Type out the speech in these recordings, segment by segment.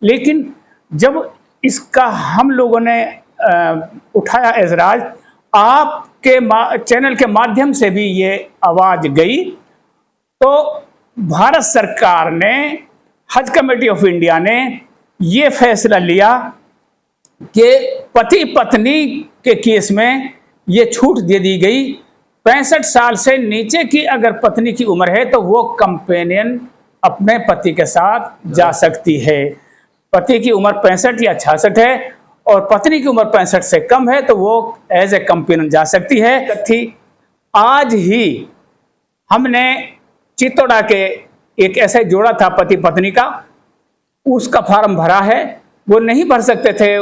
लेकिन जब इसका हम लोगों ने उठाया एजराज, आपके चैनल के माध्यम से भी ये आवाज गई, तो भारत सरकार ने, हज कमेटी ऑफ इंडिया ने ये फैसला लिया कि पति पत्नी के केस में ये छूट दे दी गई। 65 साल से नीचे की अगर पत्नी की उम्र है तो वो कंपेनियन अपने पति के साथ जा सकती है। पति की उम्र 65 या 66 है और पत्नी की उम्र 65 से कम है तो वो एज ए कंपेनियन जा सकती है। थी आज ही हमने चित्तौड़ा के एक ऐसा जोड़ा था पति पत्नी का, उसका फॉर्म भरा है। वो नहीं भर सकते थे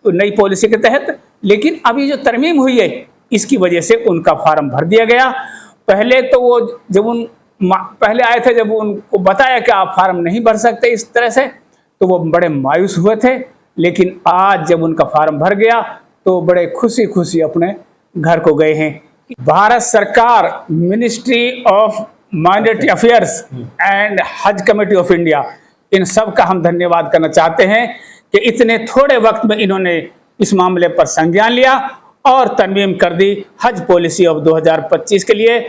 नई पॉलिसी के तहत, लेकिन अभी जो तरमीम हुई है इसकी वजह से उनका फॉर्म भर दिया गया। पहले तो वो जब पहले आए थे, जब उनको बताया कि आप फॉर्म नहीं भर सकते इस तरह से, तो वो बड़े मायूस हुए थे। लेकिन आज जब उनका फॉर्म भर गया तो बड़े खुशी खुशी अपने घर को गए हैं। भारत सरकार, ministry of minority affairs and हज कमेटी ऑफ इंडिया, इन सब का हम धन्यवाद करना चाहते हैं कि इतने थोड़े वक्त में इन्होंने इस मामले पर संज्ञान लिया और तरमीम कर दी हज पॉलिसी ऑफ 2025 के लिए।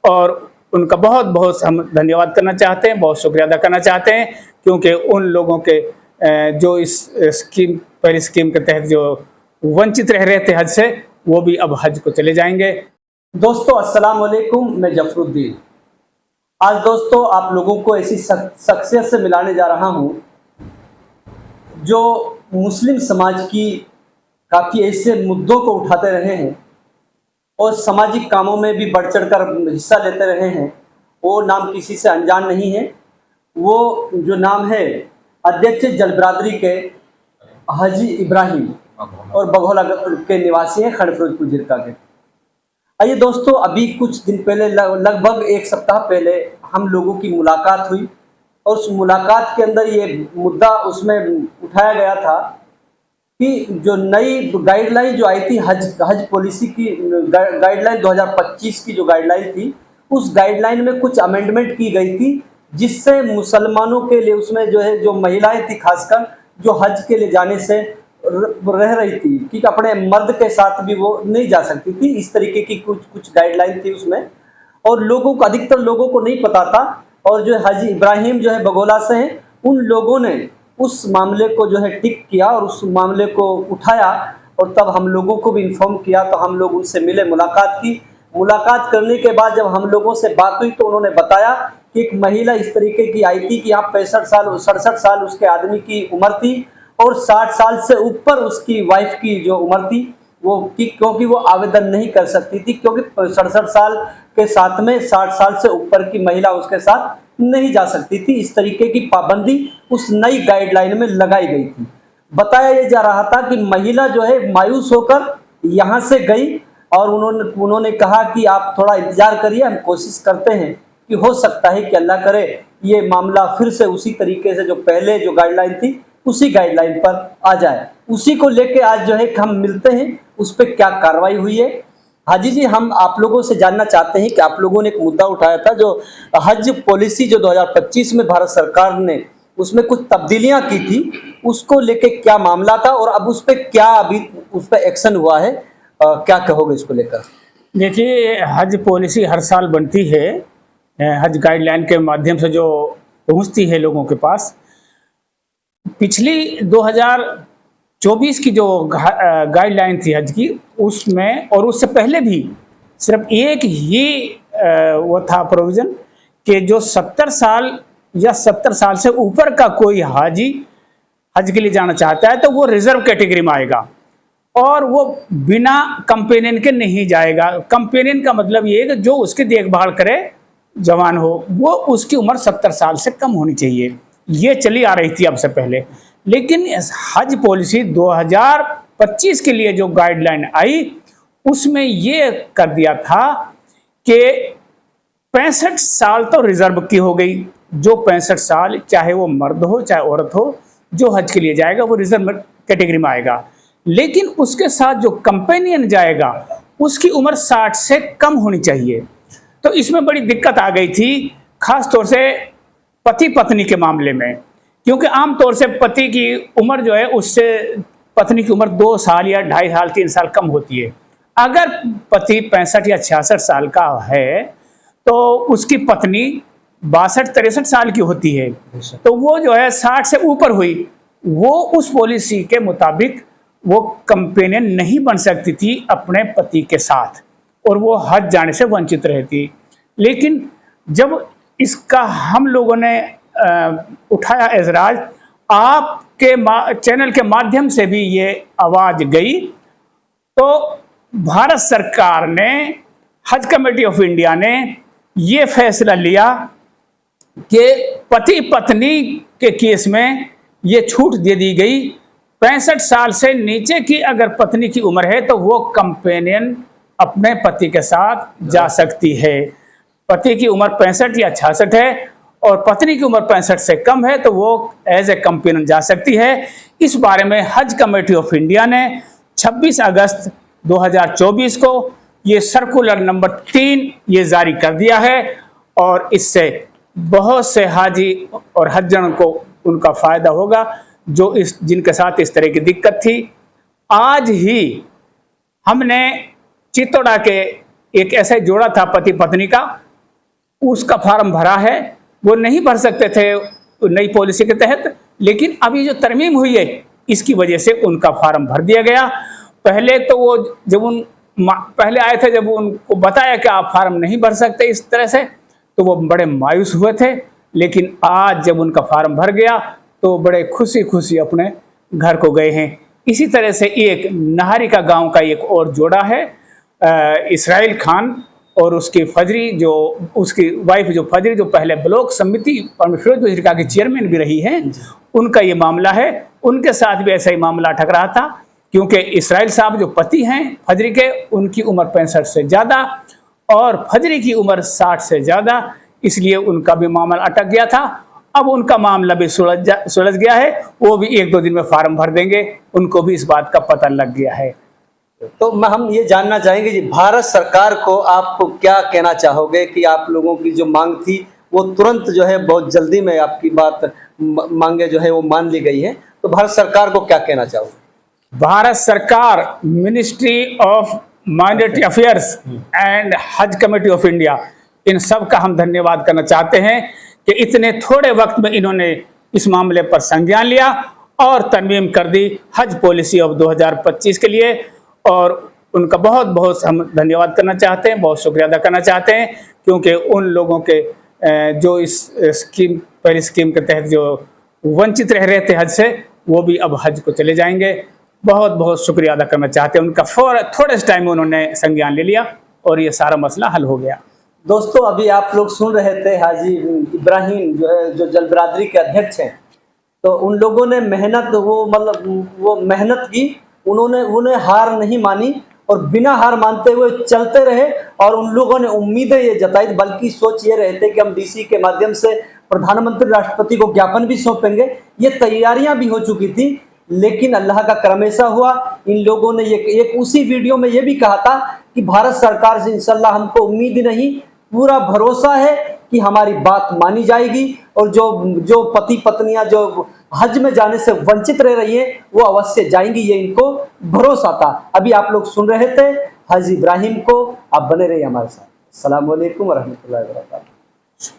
और उनका बहुत बहुत हम धन्यवाद करना चाहते हैं, बहुत शुक्रिया अदा करना चाहते हैं, क्योंकि उन लोगों के जो इस स्कीम, पहली स्कीम के तहत जो वंचित रह रहे थे हज से, वो भी अब हज को चले जाएंगे। दोस्तों अस्सलाम वालेकुम, मैं जफरुद्दीन। आज दोस्तों आप लोगों को ऐसी शख्सियत से मिलाने जा रहा हूं जो मुस्लिम समाज की काफ़ी ऐसे मुद्दों को उठाते रहे हैं और सामाजिक कामों में भी बढ़ चढ़ कर हिस्सा लेते रहे हैं। वो नाम किसी से अनजान नहीं है। वो जो नाम है अध्यक्ष जल बिरादरी के हाजी इब्राहिम और बघौला के निवासी हैं, खड़ फिरोजपुर जिरका के। आइए दोस्तों, अभी कुछ दिन पहले, लगभग एक सप्ताह पहले हम लोगों की मुलाकात हुई और उस मुलाकात के अंदर ये मुद्दा उसमें उठाया गया था कि जो नई गाइडलाइन जो आई थी हज पॉलिसी की, गाइडलाइन 2025 की जो गाइडलाइन थी, उस गाइडलाइन में कुछ अमेंडमेंट की गई थी जिससे मुसलमानों के लिए, उसमें जो है जो महिलाएं थी खासकर, जो हज के लिए जाने से रह रही थी कि अपने मर्द के साथ भी वो नहीं जा सकती थी। इस तरीके की कुछ गाइडलाइन थी उसमें, और लोगों को, अधिकतर लोगों को नहीं पता था। और जो हाजी इब्राहिम जो है बघौला से हैं, उन लोगों ने उस मामले को जो है टिक किया और उस मामले को उठाया और तब हम लोगों को भी इन्फॉर्म किया। तो हम लोग उनसे मिले, मुलाकात की। मुलाकात करने के बाद जब हम लोगों से बात हुई तो उन्होंने बताया कि एक महिला इस तरीके की आई थी कि यहाँ 67 साल उसके आदमी की उम्र थी और 60 साल से ऊपर उसकी वाइफ की जो उम्र थी वो, क्योंकि वो आवेदन नहीं कर सकती थी, क्योंकि 67 साल के साथ में 60 साल से ऊपर की महिला उसके साथ नहीं जा सकती थी। इस तरीके की पाबंदी उस नई गाइडलाइन में लगाई गई थी। बताया ये जा रहा था कि महिला जो है मायूस होकर यहाँ से गई और उन्होंने कहा कि आप थोड़ा इंतजार करिए, हम कोशिश करते हैं कि हो सकता है कि अल्लाह करे ये मामला फिर से उसी तरीके से जो पहले जो गाइडलाइन थी उसी गाइडलाइन पर आ जाए। उसी को लेके आज जो है हम मिलते हैं, उस पर क्या कार्रवाई हुई है। हाजी जी, हम आप लोगों से जानना चाहते हैं कि आप लोगों ने एक मुद्दा उठाया था जो हज पॉलिसी जो 2025 में भारत सरकार ने उसमें कुछ तब्दीलियां की थी, उसको लेके क्या मामला था और अब उस पर क्या अभी उस पर एक्शन हुआ है, क्या कहोगे इसको लेकर? देखिए, हज पॉलिसी हर साल बनती है, हज गाइडलाइन के माध्यम से जो पहुंचती है लोगों के पास। पिछली 2024 की जो गाइडलाइन थी हज की, उसमें और उससे पहले भी सिर्फ एक ही वो था प्रोविज़न कि जो 70 साल या 70 साल से ऊपर का कोई हाजी हज के लिए जाना चाहता है तो वो रिजर्व कैटेगरी में आएगा और वो बिना कंपेनियन के नहीं जाएगा। कंपेनियन का मतलब ये है कि जो उसकी देखभाल करे, जवान हो, वो उसकी उम्र 70 साल से कम होनी चाहिए। ये चली आ रही थी अब से पहले। लेकिन इस हज पॉलिसी 2025 के लिए जो गाइडलाइन आई उसमें ये कर दिया था कि 65 साल तो रिजर्व की हो गई। जो 65 साल, चाहे वो मर्द हो चाहे औरत हो, जो हज के लिए जाएगा वो रिजर्व कैटेगरी में आएगा। लेकिन उसके साथ जो कंपेनियन जाएगा उसकी उम्र 60 से कम होनी चाहिए। तो इसमें बड़ी दिक्कत आ गई थी, खास तौर से पति पत्नी के मामले में, क्योंकि आमतौर से पति की उम्र जो है उससे पत्नी की उम्र 2 साल या 2.5 साल 3 साल कम होती है। अगर पति 65 या 66 साल का है तो उसकी पत्नी 62-63 साल की होती है, तो वो जो है 60 से ऊपर हुई, वो उस पॉलिसी के मुताबिक वो कंपेनियन नहीं बन सकती थी अपने पति के साथ और वो हज जाने से वंचित रहती। लेकिन जब इसका हम लोगों ने उठाया एतराज, आपके चैनल के माध्यम से भी ये आवाज गई, तो भारत सरकार ने, हज कमेटी ऑफ इंडिया ने ये फैसला लिया कि पति पत्नी के केस में ये छूट दे दी गई। 65 साल से नीचे की अगर पत्नी की उम्र है तो वो कंपेनियन अपने पति के साथ जा सकती है। पति की उम्र 65 या 66 है और पत्नी की उम्र 65 से कम है तो वो एज ए कंपेनियन जा सकती है। इस बारे में हज कमेटी ऑफ इंडिया ने 26 अगस्त 2024 को ये सर्कुलर नंबर 3 ये जारी कर दिया है और इससे बहुत से हाजी और हज्जन को उनका फायदा होगा जो जिनके साथ इस तरह की दिक्कत थी। आज ही हमने चित्तौड़ा के एक ऐसा जोड़ा था पति पत्नी का, उसका फार्म भरा है। वो नहीं भर सकते थे नई पॉलिसी के तहत, लेकिन अभी जो तरमीम हुई है इसकी वजह से उनका फार्म भर दिया गया। पहले तो वो जब पहले आए थे, जब उनको बताया कि आप फार्म नहीं भर सकते इस तरह से, तो वो बड़े मायूस हुए थे। लेकिन आज जब उनका फार्म भर गया तो बड़े खुशी खुशी अपने घर को गए हैं। इसी तरह से एक नहारिका गांव का एक और जोड़ा है, इसराइल खान और उसकी फजरी, जो उसकी वाइफ जो फजरी, जो पहले ब्लॉक समिति और फिरोजपुर हरिका की चेयरमैन भी रही है, उनका ये मामला है। उनके साथ भी ऐसा ही मामला अटक रहा था, क्योंकि इसराइल साहब जो पति हैं फजरी के, उनकी उम्र 65 से ज़्यादा और फजरी की उम्र 60 से ज़्यादा, इसलिए उनका भी मामला अटक गया था। अब उनका मामला भी सुलझ गया है, वो भी 1-2 दिन में फार्म भर देंगे, उनको भी इस बात का पता लग गया है। तो हम ये जानना चाहेंगे जी, भारत सरकार को आप क्या कहना चाहोगे कि आप लोगों की जो मांग थी वो तुरंत जो है बहुत जल्दी में आपकी बात मांगे जो है वो मान ली गई है, तो भारत सरकार को क्या कहना चाहोगे? भारत सरकार, ministry of minority affairs and हज कमेटी ऑफ इंडिया, इन सब का हम धन्यवाद करना चाहते हैं कि इतने थोड़े वक्त में इन्होंने इस मामले पर संज्ञान लिया और तरमीम कर दी हज पॉलिसी ऑफ 2025 के लिए। और उनका बहुत बहुत हम धन्यवाद करना चाहते हैं, बहुत शुक्रिया अदा करना चाहते हैं, क्योंकि उन लोगों के जो इस स्कीम, पहली स्कीम के तहत जो वंचित रह रहे थे हज से, वो भी अब हज को चले जाएंगे। बहुत बहुत शुक्रिया अदा करना चाहते हैं उनका। थोड़े से टाइम में उन्होंने संज्ञान ले लिया और ये सारा मसला हल हो गया। दोस्तों, अभी आप लोग सुन रहे थे हाजी इब्राहिम जो है, जो जल बिरादरी के अध्यक्ष हैं, तो उन लोगों ने वो मेहनत की, उन्होंने हार नहीं मानी और बिना हार मानते हुए चलते रहे। और उन लोगों ने उम्मीदें ये जताई, बल्कि सोच ये रहे थे कि हम डीसी के माध्यम से प्रधानमंत्री राष्ट्रपति को ज्ञापन भी सौंपेंगे। ये तैयारियां भी हो चुकी थी, लेकिन अल्लाह का करम ऐसा हुआ, इन लोगों ने एक उसी वीडियो में ये भी कहा था कि भारत सरकार से इंशाल्लाह हमको उम्मीद नहीं, पूरा भरोसा है कि हमारी बात मानी जाएगी और जो पति पत्नियां जो हज में जाने से वंचित रह रही हैं वो अवश्य जाएंगी, ये इनको भरोसा था। अभी आप लोग सुन रहे थे हाजी इब्राहिम को। आप बने रहिए हमारे साथ। अस्सलाम वालेकुम व रहमतुल्लाहि व बरकातहू।